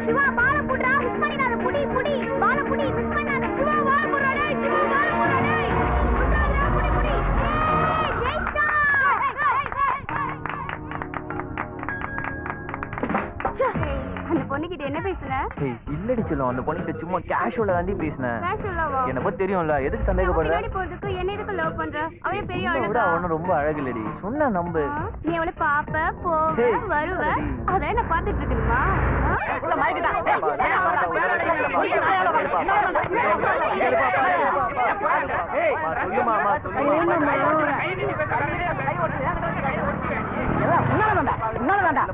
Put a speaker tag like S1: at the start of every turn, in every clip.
S1: சிவா பால புடிடா miss பண்ணிடாத புடி புடி பால புடி மிஸ் பண்ணாத சிவா பால புடிடா டேய் சிவா பால புடிடா டேய் புடிடா புடி புடி ஏய் ஜெயிச்சா அந்த பொண்ணுகிட்ட என்ன பேசுன?
S2: இல்லடி சொல்லும் அந்த பொண்ணுகிட்ட சும்மா கேஷுவலா தான் பேசினேன்.
S1: கேஷுவலா
S2: என்ன பத்தி தெரியும்ல எதுக்கு சந்தேகப்படுற?
S1: பின்னாடி போறதுக்கு என்ன எதுக்கு லவ் பண்ற? அவளே பெரிய ஆளு
S2: விட அவன ரொம்ப அழகு இல்லடி சொன்னா நம்பு.
S1: நீ அவளை பாப்ப போவ வருவ அத என்ன பாத்துட்டு இருக்கணுமா? உள்ள மைக்கடா
S2: ஏய் சொல்லுமா அம்மா
S1: உன்னால வேண்டாம்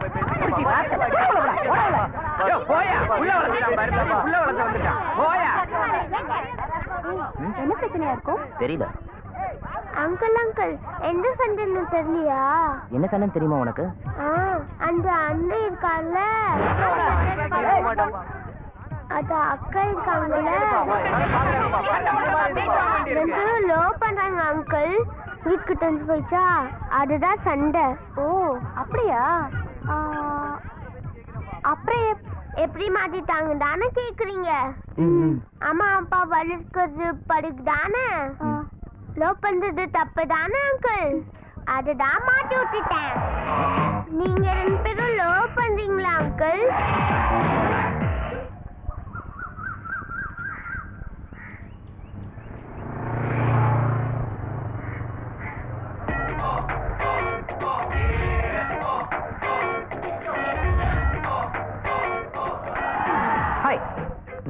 S2: போயா உள்ள வந்துட்டான் போயா.
S1: என்ன பிரச்சனையா இருக்கும்?
S2: தெரியல.
S1: அங்கிள் அங்கிள் எந்த சண்டைன்னு தெரியலையா?
S2: என்ன சண்டைன்னு தெரியுமா உனக்கு?
S1: அந்த அண்ணன் இருக்கார்ல அது அக்கா இருக்காங்கல்ல லோ பண்றாங்க அங்கிள். வீட்டுக்கு தெரிஞ்சு போயிச்சா அதுதான் சண்டை. ஓ அப்படியா? அப்புறம் எப்படி மாத்திட்டாங்க தானே கேக்குறீங்க? அம்மா அப்பா வளர்க்கிறது படுக்கு தானே லோ பண்றது தப்பு தானே அங்கிள்? அதுதான் மாட்டி விட்டுட்டேன். நீங்க 2 பேரும் லோ பண்றீங்களா அங்கிள்?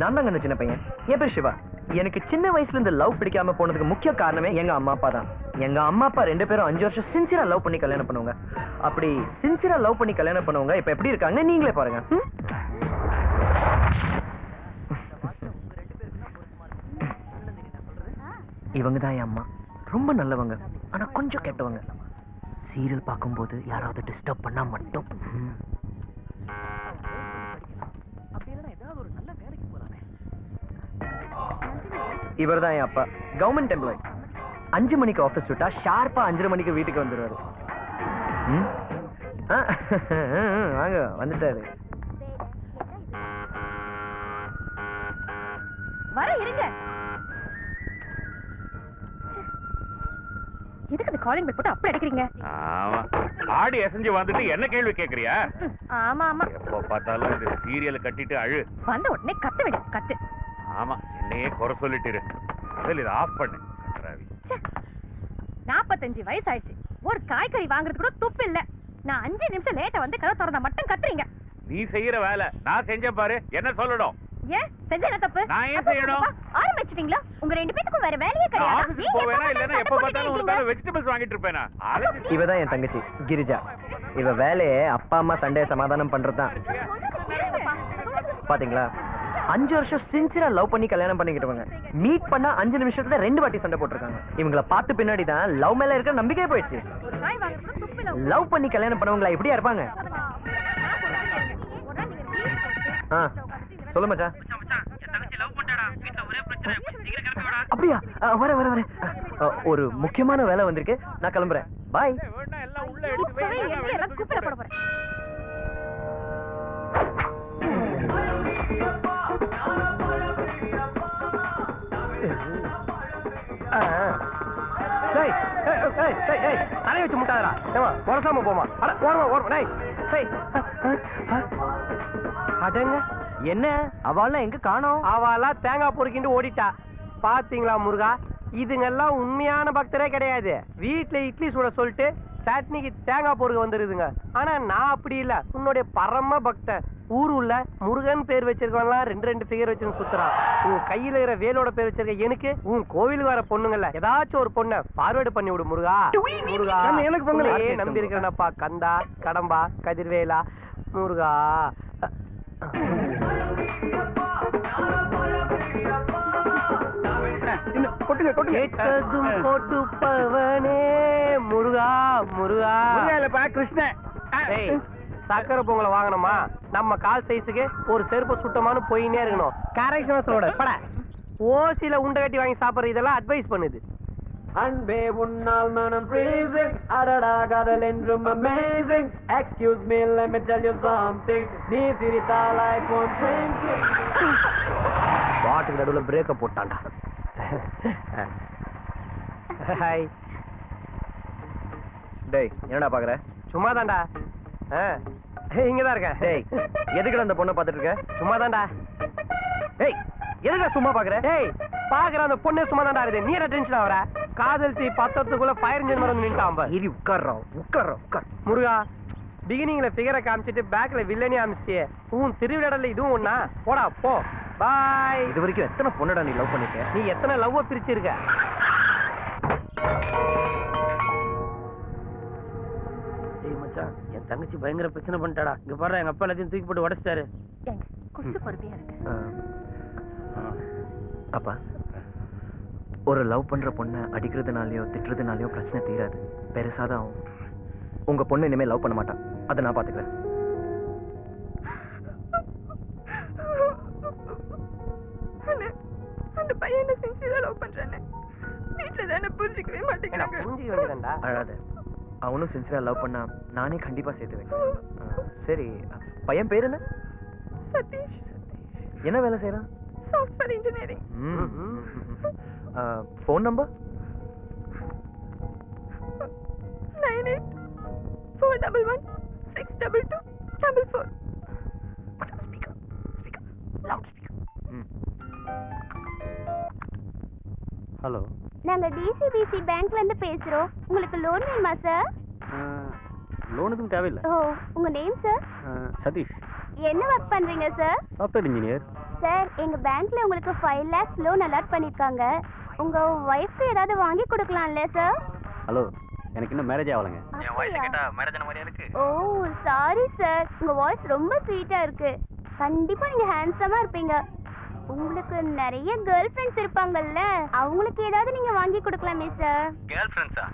S2: நான் தாங்க அந்த சின்ன பையன். என் பேர் சிவா. எனக்கு சின்ன வயசுல இந்த லவ் பிடிக்காம போனதுக்கு முக்கிய காரணமே எங்க அம்மா அப்பா தான். எங்க அம்மா அப்பா 2 பேரும் 5 வருஷம் சின்சியரா லவ் பண்ணி கல்யாணம் பண்ணுவாங்க. அப்படி சின்சியரா லவ் பண்ணி கல்யாணம் பண்ணுவாங்க இப்ப எப்படி இருக்காங்க நீங்களே பாருங்க. இவங்க தான் என் அம்மா. ரொம்ப நல்லவங்க ஆனா கொஞ்சம் கெட்டவங்க. சீரியல் பார்க்கும்போது யாராவது டிஸ்டர்ப் பண்ணா மட்டும் இவர் தான் என் அப்பா. Government employee. 5 மணிக்கு ஆபீஸ் விட்டா ஷார்ப்பா 5:30 மணிக்கு வீட்டுக்கு வந்துருவாரு. வாங்க வந்துட்டாரு.
S1: வர இருங்க. எதுக்கு அந்த காலிங் பெல் போட்டு அப்படி அடிக்கிறீங்க?
S3: ஆமா ஆடி அசைஞ்சு வந்துட்டு என்ன கேள்வி கேக்குறியா?
S1: ஆமா ஆமா
S3: எப்போ பார்த்தாலும் இந்த சீரியலை கட்டிட்டு அழு.
S1: வந்த உடனே கத்து விடு கத்து.
S3: ஆமா என்னையே குறை சொல்லிட்டு முதல்ல இதை ஆஃப் பண்ணு.
S1: 45 வயசு ஆயிடுச்சு. ஒரு காய்கறி வாங்குறது கூட துப்பு இல்ல. நான் 5 நிமிஷம் லேட்டா வந்து கதை திறந்தா மட்டும் கத்துறீங்க.
S3: நீ செய்யற வேலை நான் செஞ்ச பாரு என்ன சொல்லணும்?
S1: ஏன் செஞ்ச என்ன தப்பு?
S3: நான் ஏன் செய்யணும்?
S1: ஆரம்பிச்சிட்டீங்களா? உங்க 2 பேத்துக்கும் வேற வேலையே கிடையாது.
S3: ஆபீஸ் போவேனா இல்லனா எப்ப பார்த்தாலும் உனக்காக வெஜிடபிள்ஸ் வாங்கிட்டு இருப்பேனா?
S2: இவ தான் என் தங்கச்சி கிரிஜா. இவ வேலையே அப்பா அம்மா சண்டைய சமாதானம் பண்றதுதான். பாத்தீங்களா 5 வருஷம் சின்சியரா லவ் பண்ணி கல்யாணம் பண்ணிக்கிட்டவங்க மீட் பண்ணா 5 நிமிஷத்துல 2 வாட்டி சண்டை போட்டுருக்காங்க. இவங்கள பார்த்து பின்னாடி தான் லவ் மேல இருக்கிற நம்பிக்கையே போயிடுச்சு. லவ் பண்ணி கல்யாணம் பண்ணவங்களா எப்படியா இருப்பாங்க? சொல்ல மச்சான். அப்படியா? வர வர வர ஒரு முக்கியமான வேலை வந்திருக்கு. நான் கிளம்புறேன். பாய். தலையை வச்சு முட்டாதரா உரசாம போமா. அதங்க என்ன அவளெல்லாம் எங்க காணோம்? அவெல்லாம் தேங்காய் பொறுக்கிட்டு ஓடிட்டா. பாத்தீங்களா முருகா, இதுங்கெல்லாம் உண்மையான பக்தரே கிடையாது. வீட்டுல இட்லி சுட சொல்லிட்டு சட்னிக்கு தேங்காய் பொறுக்க வந்துருதுங்க. ஆனா நான் அப்படி இல்ல, உன்னுடைய பரம பக்தன். ஊர் உள்ள முருகன் பேர் வச்சிருக்கவன்லாம் 2 ஃபிகர் வச்சுன்னு சுத்துறான். உன் கையில இருக்கிற வேலோட பேர் வச்சிருக்க எனக்கு உன் கோவிலுக்கு வர பொண்ணுங்கல்ல ஏதாச்சும் ஒரு பொண்ணை ஃபார்வேர்டு பண்ணி விடு முருகா. முருகா எனக்கு பொங்கலையே நம்பி இருக்கிறனப்பா. கந்தா கடம்பா கதிர்வேலா முருகா. கொடுப்பவனே முருகா முருகா. கிருஷ்ணன் சக்கரை பொங்கலை வாங்கணுமா? நம்ம கால் சைஸுக்கு ஒரு செருப்பு சுத்தமான போயினே இருக்கணும். கரெக்ஷனா சொல்லோட பட ஓசில உண்டை கட்டி வாங்கி சாப்பிடுற இதெல்லாம் அட்வைஸ் பண்ணுது.
S4: அன்பே உன்னால் மனம் freezing அடடா காதல் என்றும் amazing excuse me let me tell you something நீ சிரித்தால் iPhone 20
S2: பாட்டுக்கு நடுவில் பிரேக்கை போட்டான்டா. ஹாய்.
S5: டேய் என்னடா பாக்குற?
S2: சும்மா தான்டா. இங்க தான் இருக்கேன்.
S5: டேய் எதுக்குடா அந்த பொண்ணை பார்த்துட்டு இருக்க?
S2: சும்மா தான்டா.
S5: டேய் எதுக்குடா சும்மா பாக்குற?
S2: டேய் பாக்குற அந்த பொண்ணே சும்மா தான்டா இருக்குது. நீ என்ன டென்ஷன் ஆகுற? காதல் தீ பத்தத்துக்குள்ள ஃபயர் இன்ஜின் மரம் நின்ட்டான்.
S5: இரி உட்கார்றோம் உட்கார்.
S2: முருகா பிகினிங்ல ஃபிகரை காமிச்சிட்டு பேக்ல வில்லனே காமிச்சிட்டியே. திருவிழாடல இதுவும் ஒண்ணா? போடா போ. பாய்.
S5: இது வரைக்கும் எத்தனை பொண்ணடா நீ லவ் பண்ணிருக்க?
S2: நீ எத்தனை லவ்வ பிரிச்சிருக்க?
S4: ஏய் மச்சான் என் தங்கச்சி பயங்கர பிரச்சனை பண்ணிட்டாடா. இங்க பாரு எங்க அப்பா எல்லாத்தையும் தூக்கி போட்டு உடைச்சிட்டாரு.
S6: கொஞ்சம் பொறுமையா இருக்கு.
S5: அப்பா ஒரு லவ் பண்ற பொண்ணை அடிக்கிறதுனாலயோ திட்டுறதுனாலயோ பிரச்சனை தீராது, பெருசாதான் ஆகும். உங்க பொண்ணு இனிமே லவ் பண்ண மாட்டான், அதை நான் பாத்துக்கிறேன்.
S6: அந்த பையன் என்ன சின்சியரா லவ் பண்றானே, வீட்டுல தானே புரிஞ்சுக்கவே மாட்டேங்கிறாங்க.
S2: புரிஞ்சுக்க வேண்டியதாண்டா.
S5: அழாத, அவனும் சின்சியரா லவ் பண்ணா நானே கண்டிப்பா சேர்த்துவேன். சரி பையன் பேர் என்ன?
S6: சதீஷ்.
S5: என்ன வேலை செய்யறான்?
S6: Software engineering.
S5: Phone number?
S6: 9841162244.
S4: Hello,
S1: நாங்க டிசிபிசி பேங்க்ல இருந்து பேசுறோம். உங்களுக்கு லோன் வேணுமா சார்?
S4: லோன் எதுவும் தேவையில்லை.
S1: ஓ, உங்க நேம் சார்?
S4: சதீஷ்,
S1: என்ன ஒர்க் பண்றீங்க சார்?
S4: Software engineer.
S1: சார், எங்க பேங்க்ல உங்களுக்கு 5 lakhs லோன் அலாட் பண்ணிருக்காங்க. உங்க ஒய்ஃப்க்கு ஏதாவது வாங்கி கொடுக்கலாம்ல சார்?
S4: ஹலோ, எனக்கு இன்னும் மேரேஜ் ஆகலைங்க.
S1: என் வாய்ஸ் கேட்டா மேரேஜ் ஆன மாதிரியா இருக்கு. ஓ சாரி சார், உங்க வாய்ஸ் ரொம்ப ஸ்வீட்டா இருக்கு. கண்டிப்பா நீங்க ஹேண்ட்ஸமா இருப்பீங்க. உங்களுக்கு நிறைய கேர்ள் ஃப்ரெண்ட்ஸ் இருப்பாங்கல்ல, அவங்களுக்கு ஏதாவது நீங்க வாங்கி கொடுக்கலாமே சார்?
S7: கேர்ள் ஃப்ரெண்ட்ஸா?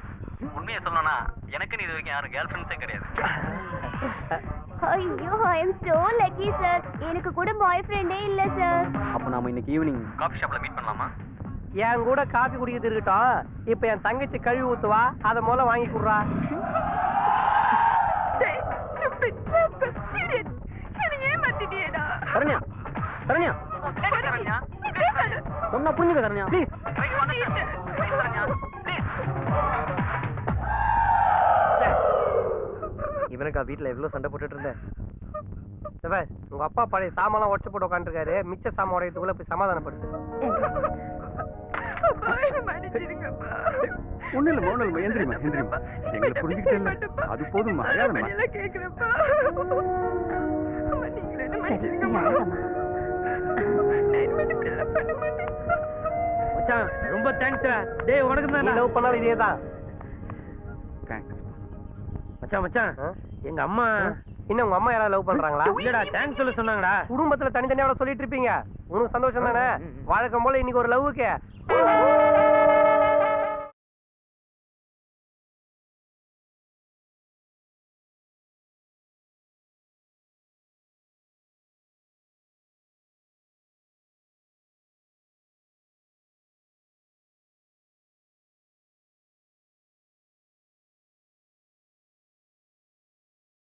S7: உண்மையை சொல்லணும்னா எனக்கு இது வரைக்கும் யாரும் கேர்ள் ஃப்ரெண்ட்ஸே கிடையாது.
S1: ஐயோ, ஐ அம் சோ லக்கி சார். எனக்கு கூட பாய் ஃப்ரெண்டே இல்ல சார்.
S4: அப்போ நாம இன்னைக்கு ஈவினிங்
S7: காஃபி ஷாப்ல மீட் பண்ணலாமா?
S2: என் கூட காபி குடிக்கிறது இருக்கட்டும். இப்ப என் தங்கச்சி கழுவி ஊத்துவா, அதை முதல்ல வாங்கி கொடுறா.
S4: சரண்யா, சரண்யா சொன்னா புரிஞ்சுக்க சரண்யா ப்ளீஸ்.
S5: இவனுக்கா வீட்டுல எவ்வளவு சண்டை போட்டுட்டு இருந்தேன்.
S2: உங்க அப்பா பழைய சாமான் உடச்சு போட்டு உட்காந்துருக்காரு. மிச்ச சாமான் உடையதுக்குள்ள போய் சமாதானப்படுத்து.
S4: ஒண்ணு இல்ல எந்திரிமா எங்களை புரிஞ்சுக்கிட்டே இல்ல, அது போதும். மச்சான் ரொம்ப தேங்க்ஸ். டேய் உனக்கு தான்
S2: லவ் பண்ணாலும் இதே தான்.
S4: மச்சான் எங்க அம்மா
S2: இன்னும் உங்க அம்மா யாராவது லவ் பண்றாங்களா?
S4: இல்லடா, தேங்க்ஸ் சொல்ல சொன்னாங்கடா.
S2: குடும்பத்துல தனித்தனியா சொல்லிட்டு இருப்பீங்க. உனக்கு சந்தோஷம் தானே? வழக்கம் போல இன்னைக்கு ஒரு லவ்வுக்கு